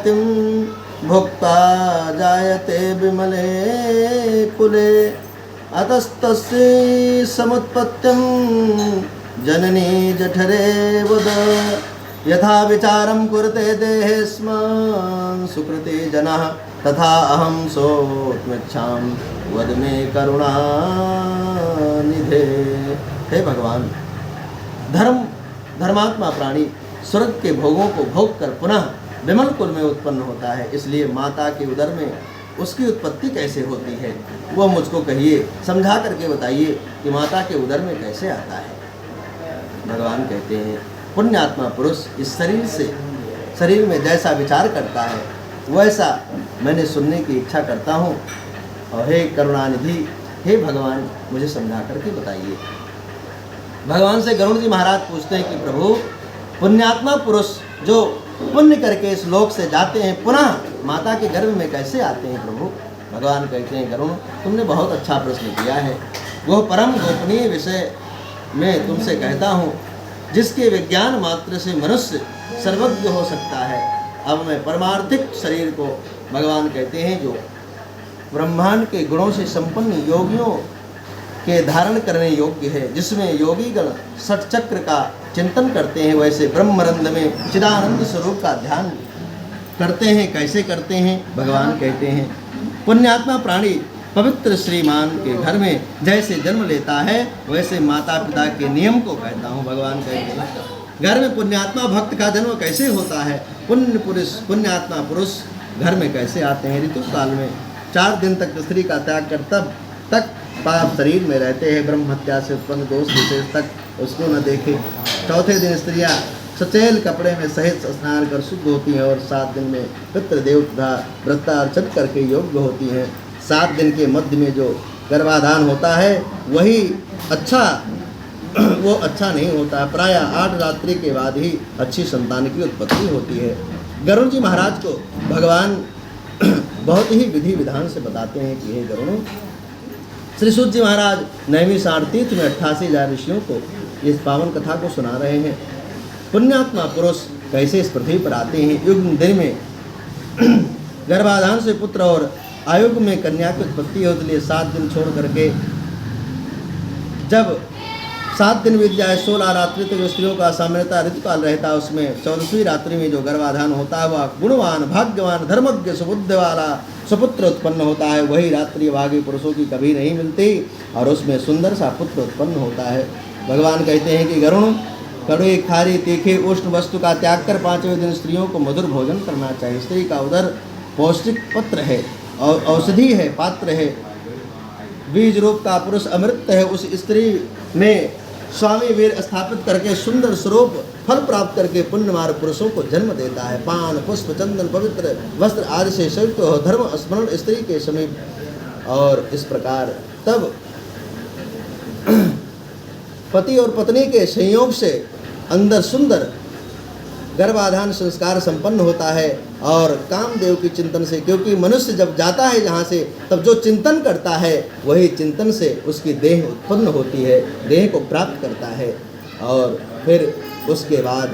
गतिं भुक्ता जायते विमले कुले अतस्तस्य समुत्पत्तिं जननी जठरे वद यथा विचारं कुरुते देहेऽस्मान् सुकृते जनः तथा अहं सोत्मिच्छामि वद मे करुणानिधे। हे भगवान, धर्मात्मा प्राणी स्वर्ग के भोगों को भोग कर पुनः विमल कुल में उत्पन्न होता है, इसलिए माता के उदर में उसकी उत्पत्ति कैसे होती है वह मुझको कहिए, समझा करके बताइए कि माता के उदर में कैसे आता है। भगवान कहते हैं, पुण्यात्मा पुरुष इस शरीर में जैसा विचार करता है वैसा मैंने सुनने की इच्छा करता हूँ, और हे करुणानिधि, हे भगवान, मुझे समझा करके बताइए। भगवान से गरुड़ जी महाराज पूछते हैं कि प्रभु, पुण्यात्मा पुरुष जो पुण्य करके इस लोक से जाते हैं पुनः माता के गर्भ में कैसे आते हैं प्रभु? भगवान कहते हैं, गरुड़, तुमने बहुत अच्छा प्रश्न किया है। वह परम गोपनीय विषय मैं तुमसे कहता हूँ, जिसके विज्ञान मात्र से मनुष्य सर्वज्ञ हो सकता है। अब मैं परमार्थिक शरीर को, भगवान कहते हैं, जो ब्रह्मांड के गुणों से संपन्न योगियों के धारण करने योग्य है, जिसमें योगीगण षट चक्र का चिंतन करते हैं, वैसे ब्रह्मरंध्र में चिदानंद स्वरूप का ध्यान करते हैं। कैसे करते हैं? भगवान कहते हैं, पुण्यात्मा प्राणी पवित्र श्रीमान के घर में जैसे जन्म लेता है वैसे माता पिता के नियम को कहता हूँ। भगवान कहते हैं, घर में पुण्यात्मा भक्त का जन्म कैसे होता है? पुण्यात्मा पुरुष घर में कैसे आते हैं? ऋतु काल में 4 दिन तक स्त्री का त्याग कर तब तक पाप शरीर में रहते हैं, ब्रह्म हत्या से उत्पन्न दोष विशेष तक उसको न देखे। 4थे दिन स्त्रियां सचेल कपड़े में सहित स्नान कर शुद्ध होती हैं और 7 दिन में पितृदेव तथा व्रतार्चन करके योग्य होती हैं। 7 दिन के मध्य में जो गर्भाधान होता है वही वो अच्छा नहीं होता। प्रायः 8 रात्रि के बाद ही अच्छी संतान की उत्पत्ति होती है। गरुड़ जी महाराज को भगवान बहुत ही विधि विधान से बताते हैं कि हे गरुड़, श्री सूत जी महाराज नैमिषारण्य तीर्थ में 88,000 ऋषियों को इस पावन कथा को सुना रहे हैं। पुण्यात्मा पुरुष कैसे इस पृथ्वी पर आते हैं। युग दिन में गर्भाधान से पुत्र और आयुग में कन्या की उत्पत्ति होती है। 7 दिन छोड़ करके जब 7 दिन बीत जाए, 16 रात्रि तक स्त्रियों का सामान्यतः ऋतुकाल रहता है, उसमें 14वीं रात्रि में जो गर्भाधान होता है वह गुणवान, भाग्यवान, धर्मज्ञ, सुबुद्धि वाला सुपुत्र उत्पन्न होता है। वही रात्रि भागी पुरुषों की कभी नहीं मिलती और उसमें सुंदर सा पुत्र उत्पन्न होता है। भगवान कहते हैं कि गरुड़, कड़वे, खारी, तीखे, उष्ण वस्तु का त्याग कर 5वें दिन स्त्रियों को मधुर भोजन करना चाहिए। स्त्री का उदर पौष्टिक पत्र है और औषधि है, पात्र है। बीज रूप का पुरुष अमृत है। उस स्त्री में स्वामी वीर स्थापित करके सुंदर स्वरूप फल प्राप्त करके पुण्यमार पुरुषों को जन्म देता है। पान, पुष्प, चंदन, पवित्र वस्त्र आदि से संयुक्त हो धर्म स्मरण स्त्री के समीप, और इस प्रकार तब पति और पत्नी के संयोग से अंदर सुंदर गर्भाधान संस्कार संपन्न होता है। और कामदेव की चिंतन से, क्योंकि मनुष्य जब जाता है जहाँ से, तब जो चिंतन करता है वही चिंतन से उसकी देह उत्पन्न होती है, देह को प्राप्त करता है। और फिर उसके बाद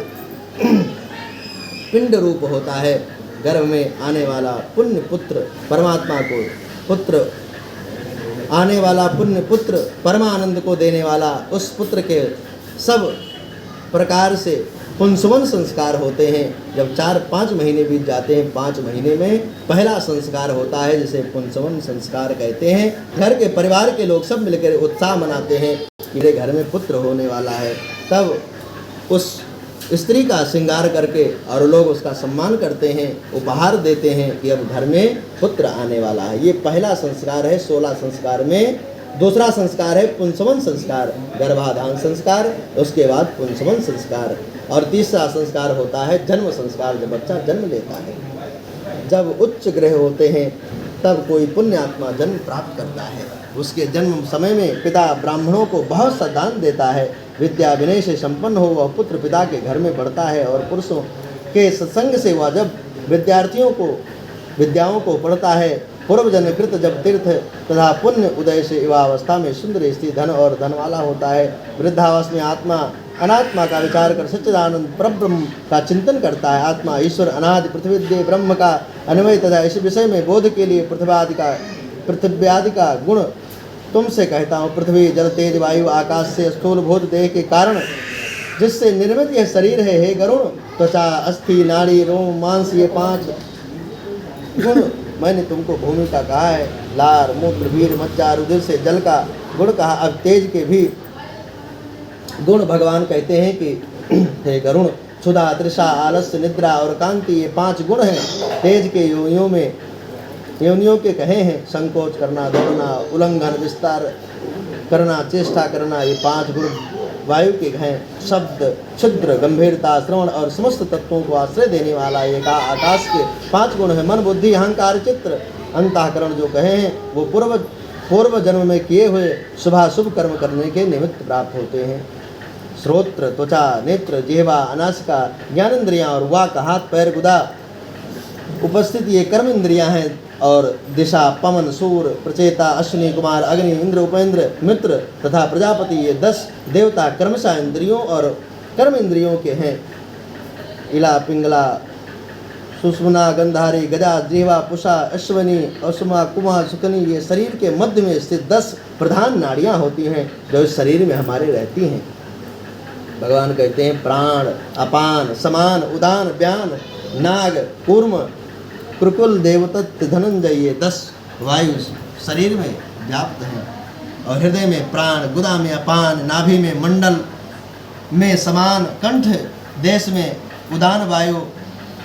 पिंड रूप होता है। गर्भ में आने वाला पुण्य पुत्र, परमात्मा को पुत्र आने वाला पुण्य पुत्र, परमानंद को देने वाला, उस पुत्र के सब प्रकार से पुंसवन संस्कार होते हैं। जब 4-5 महीने बीत जाते हैं, 5 महीने में पहला संस्कार होता है जिसे पुंसवन संस्कार कहते हैं। घर के परिवार के लोग सब मिलकर उत्साह मनाते हैं कि मेरे घर में पुत्र होने वाला है। तब उस स्त्री का श्रृंगार करके और लोग उसका सम्मान करते हैं, उपहार देते हैं कि अब घर में पुत्र आने वाला है। ये पहला संस्कार है 16 संस्कार में। दूसरा संस्कार है पुंसवन संस्कार, गर्भाधान संस्कार, उसके बाद पुंसवन संस्कार। और तीसरा संस्कार होता है जन्म संस्कार, जब बच्चा जन्म लेता है। जब उच्च ग्रह होते हैं तब कोई पुण्यात्मा जन्म प्राप्त करता है। उसके जन्म समय में पिता ब्राह्मणों को बहुत सा दान देता है। विद्या विनय से संपन्न हो वह पुत्र पिता के घर में बढ़ता है और पुरुषों के सत्संग से वह जब विद्याओं को पढ़ता है। पूर्व जन्म कृत जब तीर्थ तथा पुण्य उदय से युवावस्था में सुंदर स्त्री, धन और धन वाला होता है। वृद्धावस्था में आत्मा अनात्मा का विचार कर सच्चिदानंद परब्रह्म का चिंतन करता है। आत्मा ईश्वर अनादि पृथ्वी देव ब्रह्म का अन्वय तथा इस विषय में बोध के लिए पृथ्व्यादि का गुण तुमसे कहता हूँ। पृथ्वी जल तेज वायु आकाश से स्थूल भूत देह के कारण जिससे निर्मित यह शरीर है। हे गरुण, त्वचा अस्थि नाड़ी रोम मांस ये 5 गुण मैंने तुमको भूमि का कहा है। लार मूत्र वीर मज्जा रुधिर से जल का गुण कहा। अब तेज के भी गुण भगवान कहते हैं कि हे गरुण, क्षुधा तृषा आलस्य निद्रा और कांति ये 5 गुण हैं। तेज के योनियों के कहे हैं। संकोच करना, दौड़ना, उल्लंघन, विस्तार करना, चेष्टा करना ये 5 गुण वायु के हैं। शब्द, छिद्र, गंभीरता, श्रवण और समस्त तत्वों को आश्रय देने वाला एक आकाश के 5 गुण है। मन बुद्धि अहंकार चित्र अंतःकरण जो कहे हैं वो पूर्व जन्म में किए हुए शुभाशुभ कर्म करने के निमित्त प्राप्त होते हैं। श्रोत्र, त्वचा, नेत्र, जिह्वा, अनासिका, ज्ञानेन्द्रियाँ और वाक, हाथ पैर गुदा उपस्थित ये कर्म इंद्रियाँ हैं। और दिशा, पवन, सूर, प्रचेता, अश्विनी कुमार, अग्नि, इंद्र, उपेंद्र, मित्र तथा प्रजापति ये 10 देवता क्रमशः इंद्रियों और कर्म इंद्रियों के हैं। इला, पिंगला, सुषुम्ना, गंधारी, गजा, जिह्वा, पुषा, अश्वनी, असुमा, कुमा, सुकनी ये शरीर के मध्य में स्थित 10 प्रधान नाड़ियाँ होती हैं जो इस शरीर में हमारे रहती हैं। भगवान कहते हैं प्राण, अपान, समान, उदान, व्यान, नाग, कूर्म, कृकुल, देवतत्व, धनंजय ये 10 वायु शरीर में व्याप्त हैं। और हृदय में प्राण, गुदा में अपान, नाभि में मंडल में समान, कंठ देश में उदान वायु,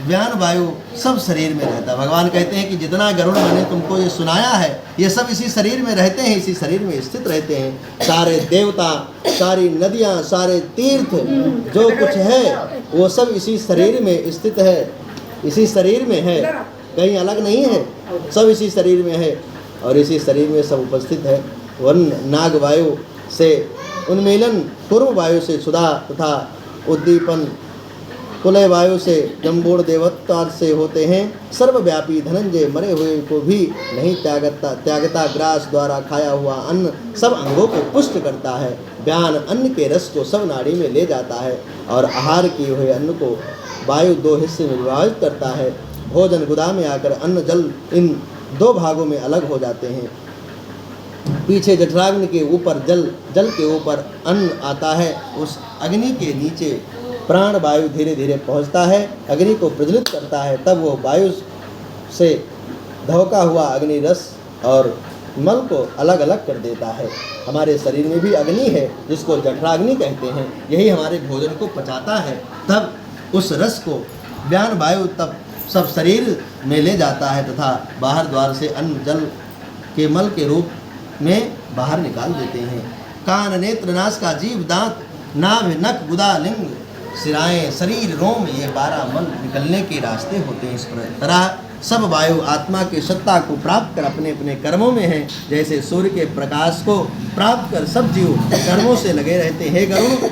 व्यान वायु सब शरीर में रहता है। भगवान कहते हैं कि जितना गरुड़ मैंने तुमको ये सुनाया है ये सब इसी शरीर में रहते हैं, इसी शरीर में स्थित रहते हैं। सारे देवता, सारी नदियाँ, सारे तीर्थ जो कुछ है वो सब इसी शरीर में स्थित है, इसी शरीर में है, कहीं अलग नहीं है, सब इसी शरीर में है और इसी शरीर में सब उपस्थित है। वन नाग वायु से उन्मीलन, पूर्व वायु से क्षुधा तथा उद्दीपन, कुलय वायु से जम्बूर्ण देवत्व से होते हैं। सर्वव्यापी धनंजय मरे हुए को भी नहीं त्यागता ग्रास द्वारा खाया हुआ अन्न सब अंगों को पुष्ट करता है। व्यान अन्न के रस को सब नाड़ी में ले जाता है और आहार किए हुए अन्न को वायु 2 हिस्से में विभाजित करता है। भोजन गुदा में आकर अन्न जल इन 2 भागों में अलग हो जाते हैं। पीछे जठराग्नि के ऊपर जल, जल के ऊपर अन्न आता है। उस अग्नि के नीचे प्राण वायु धीरे धीरे पहुंचता है, अग्नि को प्रज्वलित करता है। तब वो वायु से धोका हुआ अग्नि रस और मल को अलग अलग कर देता है। हमारे शरीर में भी अग्नि है जिसको जठराग्नि कहते हैं, यही हमारे भोजन को पचाता है। तब उस रस को व्यान वायु तब सब शरीर में ले जाता है तथा बाहर द्वार से अन्न जल के मल के रूप में बाहर निकाल देते हैं। कान, नेत्र, नासिका, जीभ, दांत, नाभ, नख, गुदा, लिंग, सिराएं, शरीर, रोम ये 12 मल निकलने के रास्ते होते हैं। इस तरह सब वायु आत्मा की सत्ता को प्राप्त कर अपने अपने कर्मों में हैं। जैसे सूर्य के प्रकाश को प्राप्त कर सब जीव कर्मों से लगे रहते हैं। गरुड़,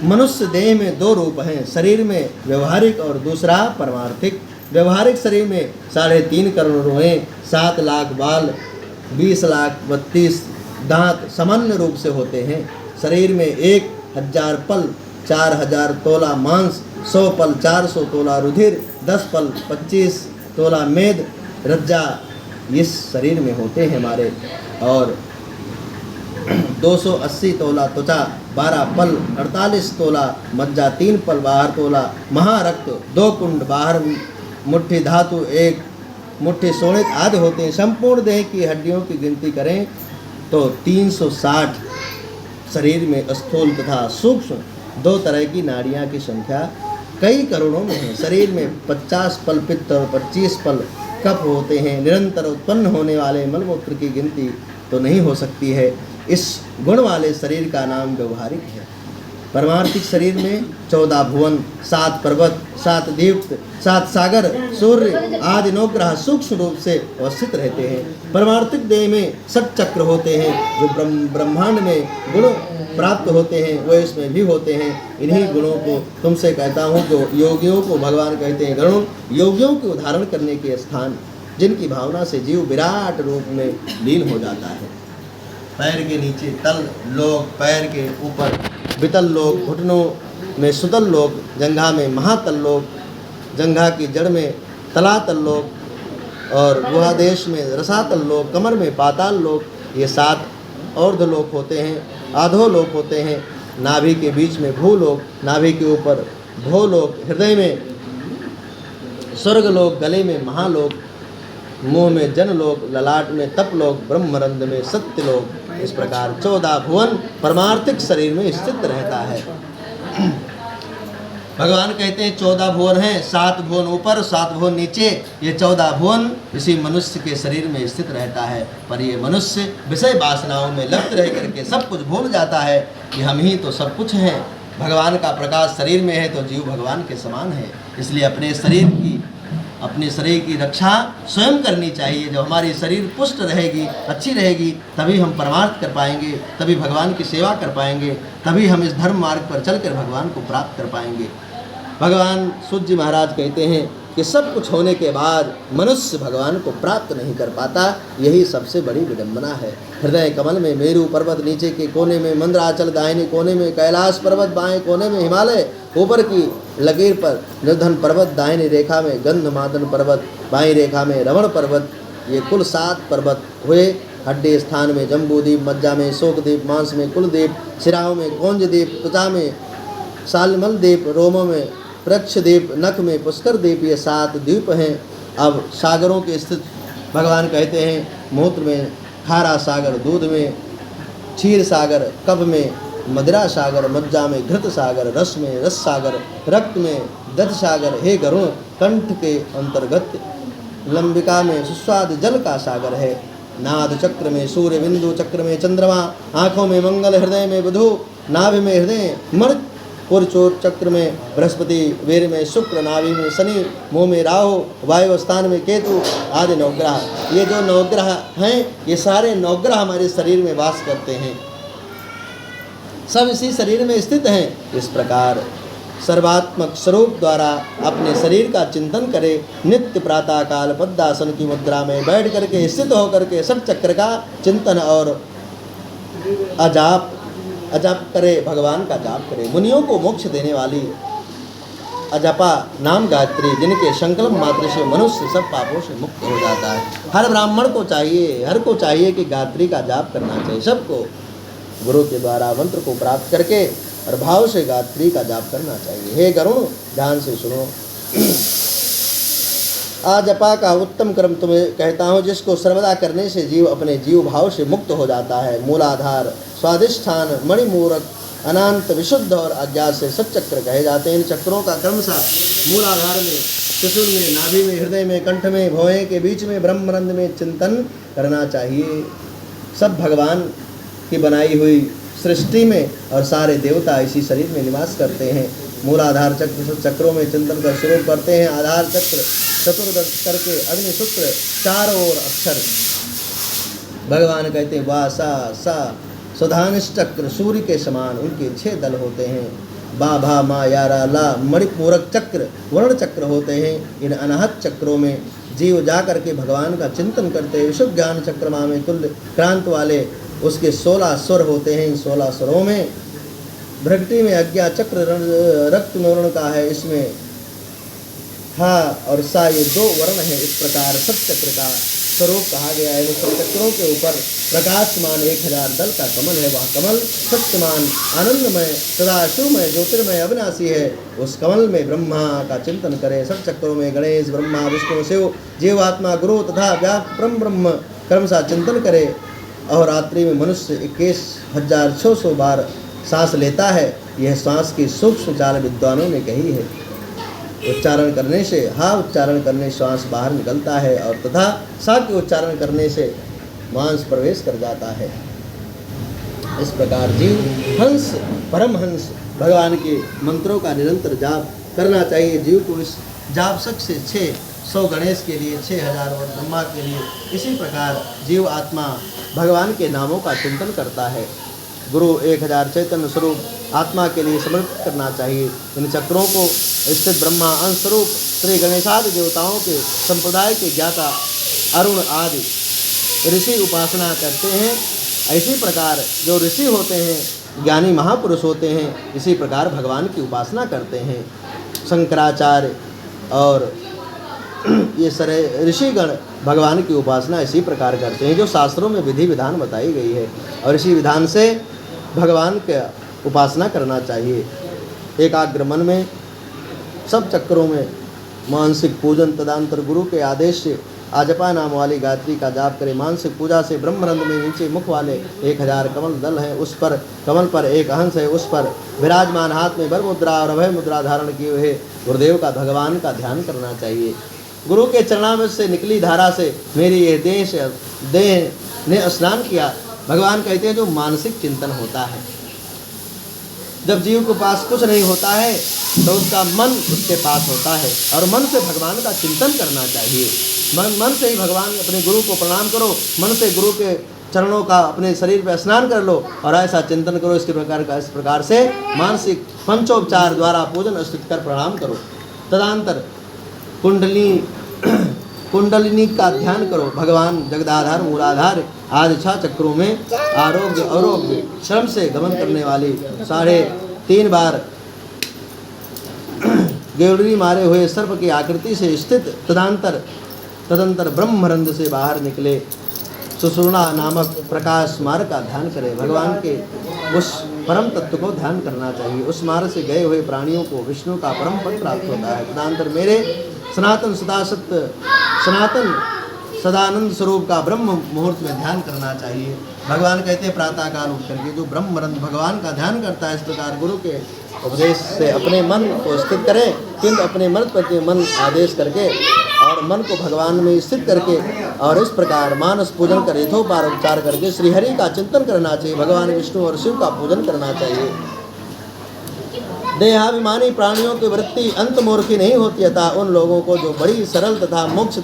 मनुष्य देह में 2 रूप हैं, शरीर में व्यवहारिक और दूसरा परमार्थिक। व्यवहारिक शरीर में 3.5 करोड़ रोएं, 7 लाख बाल, 20 लाख 32 दांत सामान्य रूप से होते हैं। शरीर में 1000 पल, 4000 तोला मांस, 100 पल 400 तोला रुधिर, 10 पल 25 तोला मेद, रज्जा इस शरीर में होते हैं हमारे। और 280 तोला त्वचा, 12 पल 48 तोला मज्जा, 3 पल 12 तोला महारक्त, 2 कुंड, बाहर मुट्ठी धातु, 1 मुट्ठी शोणित आदि होते हैं। संपूर्ण देह की हड्डियों की गिनती करें तो 360 शरीर में स्थूल तथा सूक्ष्म 2 तरह की नाड़ियाँ की संख्या कई करोड़ों में है। शरीर में 50 पल पित्त और 25 पल कफ होते हैं। निरंतर उत्पन्न होने वाले मलमूत्र की गिनती तो नहीं हो सकती है। इस गुण वाले शरीर का नाम व्यवहारिक है। परमार्थिक शरीर में 14 भुवन, 7 पर्वत, 7 दीप्त, 7 सागर, सूर्य आदि 9 ग्रह सूक्ष्म रूप से अवस्थित रहते हैं। परमार्थिक देह में 7 चक्र होते हैं जो ब्रह्मांड में गुण प्राप्त होते हैं, वो इसमें भी होते हैं। इन्हीं गुणों को तुमसे कहता हूँ जो योगियों को भगवान कहते हैं गरुण। योगियों के उदाहरण करने के स्थान जिनकी भावना से जीव विराट रूप में लीन हो जाता है। पैर के नीचे तल लोक, पैर के ऊपर वितल लोक, घुटनों में सुतल लोक, जंघा में महातल लोक, जंघा की जड़ में तलातल लोक और गुहादेश में रसातल लोक, कमर में पाताल लोक। ये 7 ऊर्ध्वलोक होते हैं, आधोलोक होते हैं। नाभि के बीच में भूलोक, नाभि के ऊपर भोलोक, हृदय में स्वर्गलोक, गले में महालोक, मुंह में जनलोक, ललाट में तपलोक, ब्रह्मरंध्र में सत्यलोक। इस प्रकार 14 भुवन परमार्थिक शरीर में स्थित रहता है। भगवान कहते हैं 14 भुवन हैं, 7 भुवन ऊपर, 7 भुवन नीचे। ये 14 भुवन इसी मनुष्य के शरीर में स्थित रहता है। पर ये मनुष्य विषय वासनाओं में लिप्त रह करके सब कुछ भूल जाता है कि हम ही तो सब कुछ हैं। भगवान का प्रकाश शरीर में है तो जीव भगवान के समान है। इसलिए अपने शरीर की रक्षा स्वयं करनी चाहिए। जब हमारी शरीर पुष्ट रहेगी, अच्छी रहेगी, तभी हम परमार्थ कर पाएंगे, तभी भगवान की सेवा कर पाएंगे, तभी हम इस धर्म मार्ग पर चलकर भगवान को प्राप्त कर पाएंगे। भगवान सूत जी महाराज कहते हैं कि सब कुछ होने के बाद मनुष्य भगवान को प्राप्त नहीं कर पाता, यही सबसे बड़ी विडंबना है। हृदय कमल में मेरु पर्वत, नीचे के कोने में मंदराचल, दाहिने कोने में कैलाश पर्वत, बाएं कोने में हिमालय, ऊपर की लकीर पर निर्धन पर्वत, दाहिनी रेखा में गंधमादन पर्वत, बाईं रेखा में रमण पर्वत। ये कुल 7 पर्वत हुए। हड्डी स्थान में जम्बूद्वीप, मज्जा में शोकद्वीप, मांस में कुलद्वीप, शिराओं में कौंजद्वीप, त्वचा में सालमल द्वीप, रोमों में वृक्षद्वीप, नख में पुष्कर द्वीप। ये 7 द्वीप हैं। अब सागरों के स्थित भगवान कहते हैं मूत्र में खारा सागर, दूध में क्षीर सागर, कफ में मदिरा सागर, मज्जा में घृत सागर, रस में रस सागर, रक्त में दध सागर। हे गरुण, कंठ के अंतर्गत लंबिका में सुस्वाद जल का सागर है। नाद चक्र में सूर्य, बिंदु चक्र में चंद्रमा, आँखों में मंगल, हृदय में बुधु, नाभि में हृदय मर्क, पुरचोर चक्र में बृहस्पति, वीर में शुक्र, नाभि में शनि, मुंह में राहु, वायु स्थान में केतु आदि 9 ग्रह। ये जो 9 ग्रह हैं, ये सारे 9 ग्रह हमारे शरीर में वास करते हैं, सब इसी शरीर में स्थित हैं। इस प्रकार सर्वात्मक स्वरूप द्वारा अपने शरीर का चिंतन करे। नित्य प्रातः काल पद्मासन की मुद्रा में बैठ करके स्थित होकर के सब चक्र का चिंतन और अजाप करे, भगवान का जाप करे। मुनियों को मोक्ष देने वाली अजपा नाम गायत्री, जिनके संकल्प मात्र से मनुष्य सब पापों से मुक्त हो जाता है। हर ब्राह्मण को चाहिए, हर को चाहिए कि गायत्री का जाप करना चाहिए। सबको गुरु के द्वारा मंत्र को प्राप्त करके और भाव से गायत्री का जाप करना चाहिए। हे गरुण, ध्यान से सुनो। आजपा का उत्तम क्रम तुम्हें कहता हूँ, जिसको सर्वदा करने से जीव अपने जीव भाव से मुक्त हो जाता है। मूलाधार, स्वादिष्ठान, मणिमूरक, अनंत, विशुद्ध और अज्ञात से सच्चक्र कहे जाते हैं। इन चक्रों का क्रमशः मूलाधार में, त्रिशूल में, नाभि में, हृदय में, कंठ में, भौहें के बीच में, ब्रह्मरंध्र में चिंतन करना चाहिए। सब भगवान की बनाई हुई सृष्टि में और सारे देवता इसी शरीर में निवास करते हैं। मूलाधार चक्र चक्रों में चिंतन कर शुरू करते हैं। आधार चक्र चतुर्दश करके अग्निसूत्र, चारों ओर अक्षर। भगवान कहते हैं वा सा सा सुधानिश चक्र सूर्य के समान, उनके 6 दल होते हैं। बा भा मा यारा ला मणिपूरक चक्र वर्ण चक्र होते हैं। इन अनाहत चक्रों में जीव जा करके भगवान का चिंतन करते हैं। विशुद्ध ज्ञान चक्रमा में तुल्य क्रांत वाले उसके 16 स्वर होते हैं। इन 16 स्वरों में भ्रगटी में अज्ञा चक्र रक्त में वर्ण का है। इसमें हा और सा ये 2 वर्ण है। इस प्रकार सब चक्र का स्वरूप कहा गया है। सब चक्रों के ऊपर प्रकाशमान 1000 दल का कमल है। वह कमल सत्यमान, आनंदमय, सदाशिवमय, ज्योतिर्मय, अविनाशी है। उस कमल में ब्रह्मा का चिंतन करें। सब चक्रों में गणेश, ब्रह्मा, विष्णु, शिव, जीवात्मा, गुरु तथा व्याप ब्रह्म क्रमशः चिंतन करे। और रात्रि में मनुष्य 21,600 बार सांस लेता है। यह सांस की सूक्ष्म चाल विद्वानों ने कही है। उच्चारण करने से, हा उच्चारण करने श्वास बाहर निकलता है और तथा सा के उच्चारण करने से मांस प्रवेश कर जाता है। इस प्रकार जीव हंस, परमहंस भगवान के मंत्रों का निरंतर जाप करना चाहिए। जीव को इस जाप शक से 600 गणेश के लिए, 6000 और ब्रह्मा के लिए, इसी प्रकार जीव आत्मा भगवान के नामों का चिंतन करता है। गुरु 1000 चैतन्य स्वरूप आत्मा के लिए समर्पित करना चाहिए। इन चक्रों को स्थित ब्रह्मा अंश स्वरूप श्री गणेशादि देवताओं के संप्रदाय के ज्ञाता अरुण आदि ऋषि उपासना करते हैं। इसी प्रकार जो ऋषि होते हैं ज्ञानी महापुरुष होते हैं, इसी प्रकार भगवान की उपासना करते हैं। शंकराचार्य और ये सारे ऋषिगण भगवान की उपासना इसी प्रकार करते हैं जो शास्त्रों में विधि विधान बताई गई है, और इसी विधान से भगवान की उपासना करना चाहिए। एकाग्र मन में सब चक्रों में मानसिक पूजन, तदंतर गुरु के आदेश से आजपा नाम वाली गायत्री का जाप करें। मानसिक पूजा से ब्रह्मरंध्र में नीचे मुख वाले 1000 कमल दल हैं, उस पर कमल पर एक हंस है, उस पर विराजमान हाथ में वर मुद्रा और अभय मुद्रा धारण किए हुए गुरुदेव का भगवान का ध्यान करना चाहिए। गुरु के चरणामृत से निकली धारा से मेरी यह देह ने स्नान किया। भगवान कहते हैं जो मानसिक चिंतन होता है, जब जीव के पास कुछ नहीं होता है तो उसका मन उसके पास होता है, और मन से भगवान का चिंतन करना चाहिए। मन से ही भगवान, अपने गुरु को प्रणाम करो, मन से गुरु के चरणों का अपने शरीर पर स्नान कर लो और ऐसा चिंतन करो। इस प्रकार से मानसिक पंचोपचार द्वारा पूजन स्थित कर प्रणाम करो। तदंतर कुंडलिनी का ध्यान करो। भगवान जगदाधार, मूलाधार आदि 6 चक्रों में आरोग्य अरोग्य श्रम से गमन करने वाली 3.5 बार गेवड़ी मारे हुए सर्प की आकृति से स्थित तदंतर ब्रह्मरंध्र से बाहर निकले सुषुम्ना नामक प्रकाश मार्ग का ध्यान करें। भगवान के उस परम तत्व को ध्यान करना चाहिए। उस मार्ग से गए हुए प्राणियों को विष्णु का परम पद प्राप्त होता है। तदंतर मेरे सनातन सदानंद स्वरूप का ब्रह्म मुहूर्त में ध्यान करना चाहिए। भगवान कहते हैं प्रातः काल उठ करके जो ब्रह्मरंध्र भगवान का ध्यान करता है, इस प्रकार गुरु के उपदेश से अपने मन को स्थित करें, किंतु अपने मन आदेश करके और मन को भगवान में स्थित करके और इस प्रकार मानस पूजन कर यथोपार उपचार करके श्रीहरि का चिंतन करना चाहिए। भगवान विष्णु और शिव का पूजन करना चाहिए। देहाभिमानी प्राणियों की वृत्ति अंतमूर्खी नहीं होती, अतः उन लोगों को जो बड़ी सरल तथा मोक्ष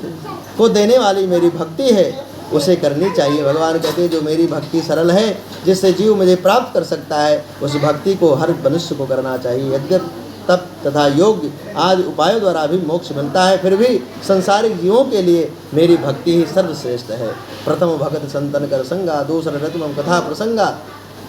को देने वाली मेरी भक्ति है उसे करनी चाहिए। भगवान कहते हैं जो मेरी भक्ति सरल है, जिससे जीव मुझे प्राप्त कर सकता है, उस भक्ति को हर मनुष्य को करना चाहिए। यद्यप तप तथा योग आदि उपायों द्वारा भी मोक्ष मिलता है, फिर भी संसारिक जीवों के लिए मेरी भक्ति ही सर्वश्रेष्ठ है। प्रथम भगत संतन कर संगा, दूसरा रत्नम कथा प्रसंगा।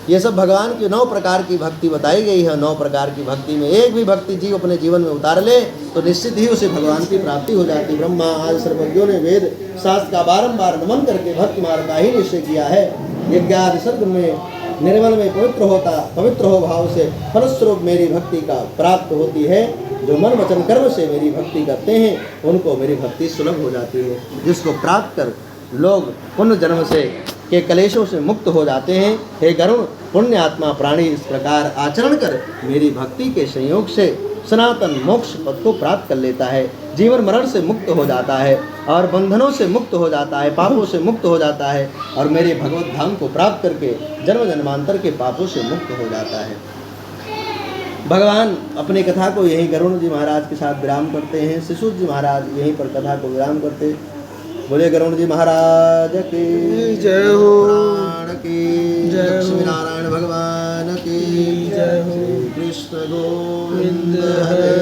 ये सब भगवान की 9 प्रकार की भक्ति बताई गई है। 9 प्रकार की भक्ति में एक भी भक्ति जीव अपने जीवन में उतार ले तो निश्चित ही उसे भगवान की प्राप्ति हो जाती। ब्रह्मा आदि सर्वज्ञों ने वेद शास्त्र का बारंबार नमन करके भक्ति मार्ग का ही निश्चय किया है। यज्ञादि सर्ग में निर्मल में पवित्र हो भाव से फलस्वरूप मेरी भक्ति का प्राप्त होती है। जो मन वचन कर्म से मेरी भक्ति करते हैं उनको मेरी भक्ति सुलभ हो जाती है, जिसको प्राप्त कर लोग पुण्य जन्म से के कलेशों से मुक्त हो जाते हैं। हे गरुण, पुण्य आत्मा प्राणी इस प्रकार आचरण कर मेरी भक्ति के संयोग से सनातन मोक्ष पद को प्राप्त कर लेता है, जीवन मरण से मुक्त हो जाता है और बंधनों से मुक्त हो जाता है, पापों से मुक्त हो जाता है और मेरे भगवत धाम को प्राप्त करके जन्म जन्मांतर के पापों से मुक्त हो जाता है। भगवान अपनी कथा को यहीं गरुण जी महाराज के साथ विराम करते हैं। शिशु जी महाराज यहीं पर कथा को विराम करते। बोले गरुण जी महाराज की जय हो, पुराण की जय हो, लक्ष्मी नारायण भगवान की जय हो। कृष्ण गोविंद हरे